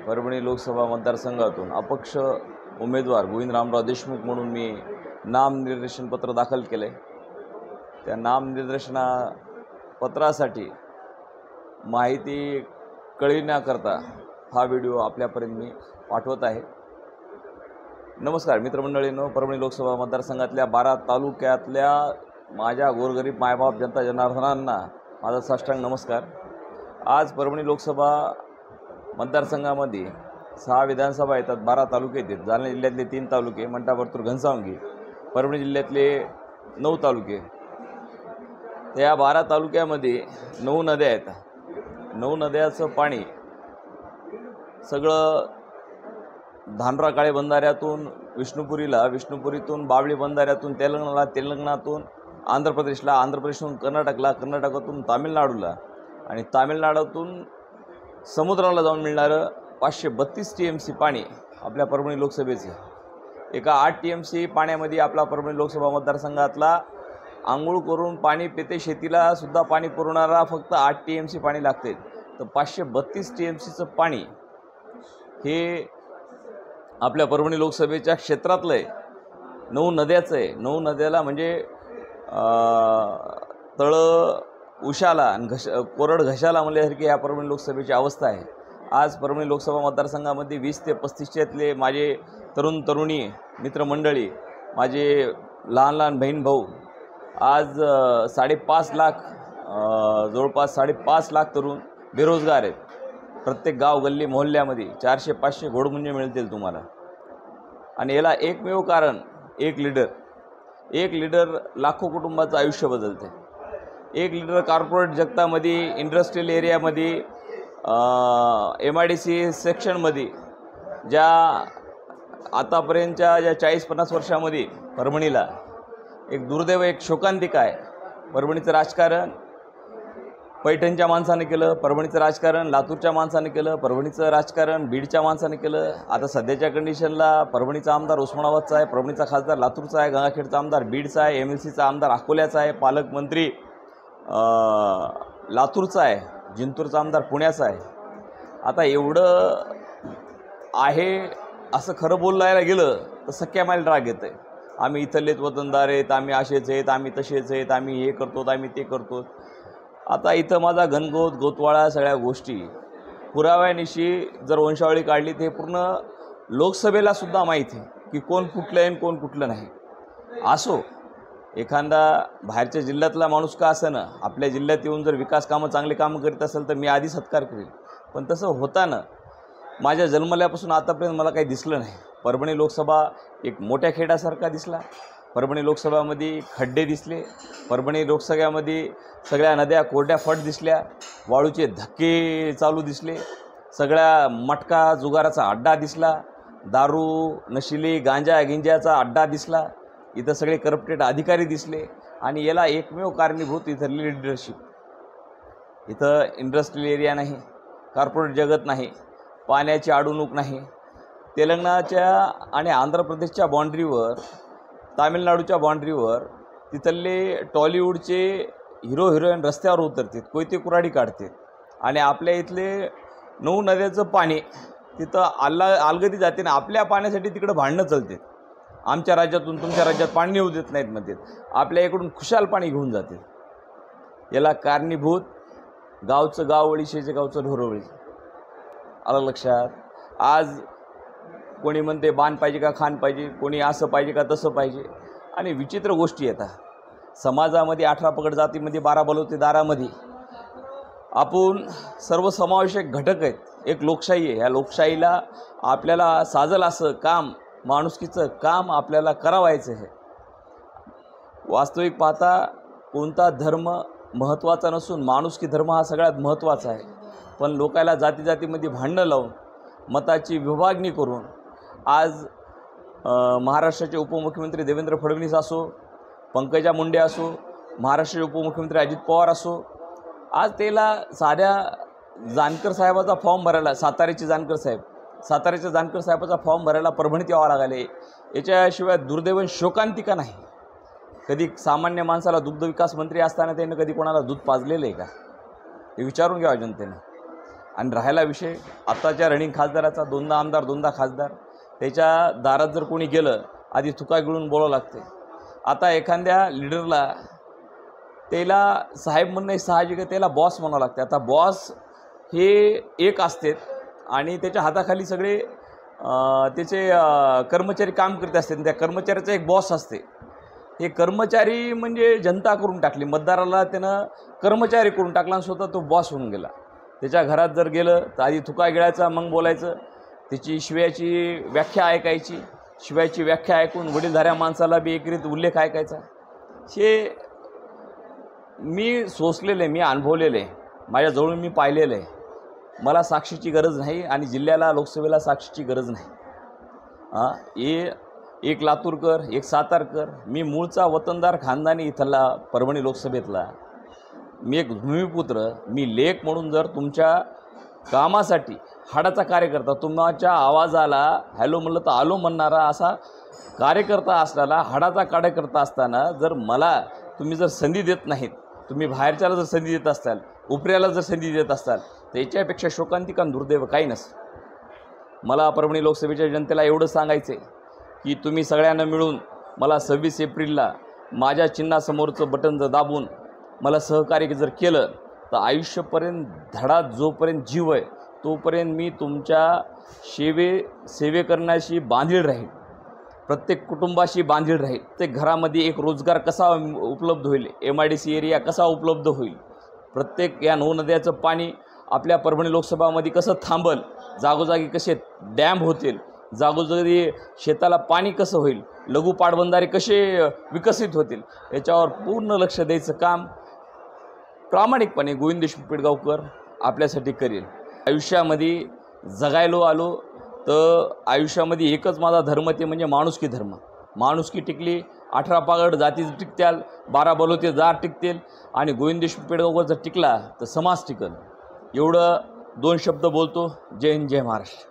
परभणी लोकसभा मतदारसंघातून अपक्ष उमेदवार गोविंद रामराव देशमुख म्हणून मी नामनिर्देशन पत्र दाखल केले। त्या नामनिर्देशना पत्रासाठी माहिती कळविण्याकरता हा व्हिडिओ आपल्यापर्यंत मी पाठवत आहे। नमस्कार मित्रमंडळींनो, परभणी लोकसभा मतदारसंघातल्या 12 तालुक्यातल्या माझ्या गोरगरीब मायबाप जनता जनार्दनांना माझा साष्टांग नमस्कार। आज परभणी लोकसभा मतदारसंघामध्ये 6 विधानसभा येतात, 12 तालुके येतात। जालना जिल्ह्यातले 3 तालुके, मंठा, परतूर, घनसावंगी। परभणी जिल्ह्यातले 9 तालुके। त्या 12 तालुक्यामध्ये 9 नद्या आहेत। 9 नद्याचं पाणी सगळं धानरा काळे बंधाऱ्यातून विष्णुपुरीला, विष्णुपुरीतून बावळी बंधाऱ्यातून तेलंगणाला, तेलंगणातून आंध्र प्रदेशला, आंध्र प्रदेशहून कर्नाटकला, कर्नाटकातून तामिळनाडूला आणि तामिळनाडूतून समुद्राला जाऊन मिळणारं 532 TMC पाणी आपल्या परभणी लोकसभेचे। एका 8 TMC पाण्यामध्ये आपला परभणी लोकसभा मतदारसंघातला आंघोळ करून पाणी पिते शेतीला सुद्धा पाणी पुरवणारा फक्त 8 TMC पाणी लागते। तर 532 TMCचं पाणी हे आपल्या परभणी लोकसभेच्या क्षेत्रातलं आहे। 9 नद्याचं आहे। 9 नद्याला म्हणजे तळ उशाला आणि कोरड घशाला म्हणल्यासारखी ह्या परभणी लोकसभेची अवस्था आहे। आज परभणी लोकसभा मतदारसंघामध्ये 20 ते 35च्यातले माझे तरुण तरुणी मित्रमंडळी, माझे लहान लहान बहीण भाऊ आज 5.5 लाख जवळपास 5.5 लाख तरुण बेरोजगार आहेत। प्रत्येक गाव गल्ली मोहल्ल्यामध्ये 400-500 घोडमुंजे मिळतील तुम्हाला। आणि याला एकमेव कारण एक लीडर लाखो कुटुंबाचं आयुष्य बदलते। एक लीडर कॉर्पोरेट जगतामध्ये, इंडस्ट्रियल एरियामध्ये, MIDC सेक्शनमध्ये ज्या आतापर्यंतच्या ज्या 40-50 वर्षामध्ये परभणीला एक दुर्दैव, एक शोकांतिका आहे। परभणीचं राजकारण पैठणच्या माणसाने केलं, परभणीचं राजकारण लातूरच्या माणसाने केलं, परभणीचं राजकारण बीडच्या माणसाने केलं। आता सध्याच्या कंडिशनला परभणीचा आमदार उस्मानाबादचा आहे, परभणीचा खासदार लातूरचा आहे, गंगाखेडचा आमदार बीडचा आहे, MLCचा आमदार अकोल्याचा आहे, पालकमंत्री लातूरचा आहे, जिंतूरचा आमदार पुण्याचा आहे। आता एवढं आहे असं खरं बोलायला गेलं तर सख्या मायला राग येतं आहे। आम्ही इथलेच वतनदार आहेत, आम्ही असेच आहेत, आम्ही तसेच आहेत, आम्ही हे करतो, आम्ही ते करतो। आता इथं माझा घनगोत गोतवाळा सगळ्या गोष्टी पुराव्यानिशी जर वंशावळी काढली ते पूर्ण लोकसभेला सुद्धा माहिती आहे की कोण कुठलं आहे आणि कोण कुठलं नाही। असो, एखादा बाहेरच्या जिल्ह्यातला माणूस का असेना आपल्या जिल्ह्यात येऊन जर विकास कामं, चांगले कामं करीत असेल तर मी आधी सत्कार करेल। पण तसं होताना माझ्या जन्मल्यापासून आतापर्यंत मला काही दिसलं नाही। परभणी लोकसभा एक मोठ्या खेड्यासारखा दिसला। परभणी लोकसभामध्ये खड्डे दिसले। परभणी लोकसभेमध्ये सगळ्या नद्या कोरड्या फट दिसल्या, वाळूचे धक्के चालू दिसले, सगळ्या मटका जुगाराचा अड्डा दिसला, दारू, नशिली, गिंजाचा अड्डा दिसला। इथं सगळे करप्टेड अधिकारी दिसले आणि याला एकमेव कारणीभूत इथं लीडरशिप। इथं इंडस्ट्रियल एरिया नाही, कॉर्पोरेट जगत नाही, पाण्याची अडवणूक नाही। तेलंगणाच्या आणि आंध्र प्रदेशच्या बाँड्रीवर, तामिळनाडूच्या बाँड्रीवर तिथले टॉलिवूडचे हिरो हिरोईन रस्त्यावर उतरतात, कोयते कुऱ्हाडी काढतात आणि आपल्या इथले 9 नद्याचं पाणी तिथं अलगदी जाते ना। आपल्या पाण्यासाठी तिकडं भांडणं चालतात। आमच्या राज्यातून तुमच्या राज्यात पाणी येऊ देत नाहीत म्हणतात, आपल्या इकडून खुशाल पाणी घेऊन जाते। याला कारणीभूत गावचं गाववळी, शेचे गावचं ढोरवळी। आलं लक्षात? आज कोणी म्हणते बाण पाहिजे का खान पाहिजे, कोणी असं पाहिजे का तसं पाहिजे। आणि विचित्र गोष्टी येतात समाजामध्ये। 18 पगड जातीमध्ये 12 बलुतेदारामध्ये आपण सर्वसमावेशक घटक आहेत। एक लोकशाही आहे। ह्या लोकशाहीला आपल्याला साजल असं काम, माणुसकीचं काम आपल्याला करावायचं आहे। वास्तविक पाहता कोणता धर्म महत्त्वाचा नसून माणुसकी धर्म हा सगळ्यात महत्त्वाचा आहे। पण लोकाला जातीमध्ये भांडणं लावून, मताची विभागणी करून आज महाराष्ट्राचे उपमुख्यमंत्री देवेंद्र फडणवीस असो, पंकजा मुंडे असो, महाराष्ट्राचे उपमुख्यमंत्री अजित पवार असो, आज त्याला साध्या जानकर साहेबाचा फॉर्म भरायला, साताऱ्याचे जानकर साहेबाचा फॉर्म भरायला परभणीत यावं लागले। याच्याशिवाय दुर्दैव शोकांतिका नाही। कधी सामान्य माणसाला दुग्ध विकास मंत्री असताना त्यानं कधी कोणाला दूध पाजलेलं आहे का? हे विचारून घ्यावं जनतेनं। आणि राहायला विषय आत्ताच्या रनिंग खासदाराचा, दोनदा आमदार दोनदा खासदार, त्याच्या दारात जर कोणी गेलं आधी थुका गिळून बोलावं लागते. आता एखाद्या लिडरला त्याला साहेब म्हणणं साहजिक आहे, त्याला बॉस म्हणावं लागते. आता बॉस हे एक असते आणि त्याच्या हाताखाली सगळे त्याचे कर्मचारी काम करत असतात. त्या कर्मचाऱ्याचा एक बॉस असते. हे कर्मचारी म्हणजे जनता करून टाकली, मतदाराला त्यानं कर्मचारी करून टाकला आणि स्वतः तो बॉस होऊन गेला. त्याच्या घरात जर गेलं तर आधी थुका गिळायचा, मग बोलायचं. त्याची शिव्याची व्याख्या ऐकायची, शिव्याची व्याख्या ऐकून वडीलधाऱ्या माणसाला बी एकरीत उल्लेख ऐकायचा. हे मी सोसलेलं आहे, मी अनुभवलेलं आहे, माझ्याजवळून मी पाहिलेलं आहे. मला साक्षीची गरज नाही आणि जिल्ह्याला लोकसभेला साक्षीची गरज नाही. एक लातूरकर, एक सातारकर, मी मूळचा वतनदार खानदानी इथला परभणी लोकसभेतला. मी एक भूमिपुत्र, मी लेख म्हणून जर तुमच्या कामासाठी हाडाचा कार्यकर्ता, तुमच्या आवाजाला हॅलो म्हणलं तर आलो म्हणणारा असा कार्यकर्ता असलेला, हाडाचा कार्यकर्ता असताना जर मला तुम्ही जर संधी देत नाहीत, तुम्ही बाहेरच्याला जर संधी देत असाल, उपऱ्याला जर संधी देत असाल, तर याच्यापेक्षा शोकांतिका दुर्दैव काही नसतं. मला परभणी लोकसभेच्या जनतेला एवढं सांगायचं आहे की तुम्ही सगळ्यांना मिळून मला 26 एप्रिलला माझ्या चिन्हासमोरचं बटन जर दाबून मला सहकार्य जर केलं तर आयुष्यपर्यंत धडा जोपर्यंत जीव आहे तोपर्यंत मी तुमच्या सेवे करण्याशी बांधील राहील, प्रत्येक कुटुंबाशी बांधील राहील. प्रत्येक घरामध्ये एक रोजगार कसा उपलब्ध होईल, MIDC एरिया कसा उपलब्ध होईल, प्रत्येक या नदीचं पाणी आपल्या परभणी लोकसभामध्ये कसं थांबल, जागोजागी कसे डॅम होतील, जागोजागी शेताला पाणी कसं होईल, लघु पाटबंधारे कसे विकसित होतील, याच्यावर पूर्ण लक्ष द्यायचं काम प्रामाणिकपणे गोविंद देशमुख पेडगावकर आपल्यासाठी करेल. आयुष्यामध्ये जगायलो आलो तर आयुष्यामध्ये एकच माझा धर्म, ते म्हणजे माणुसकी धर्म. माणुसकी टिकली, 18 पागड जाती टिकत्याल, 12 बलोते जार टिकतील आणि गोविंद देशमुख पेडगावकर जर टिकला तर समाज टिकल. एवढं 2 शब्द बोलतो. जय हिंद, जय महाराष्ट्र.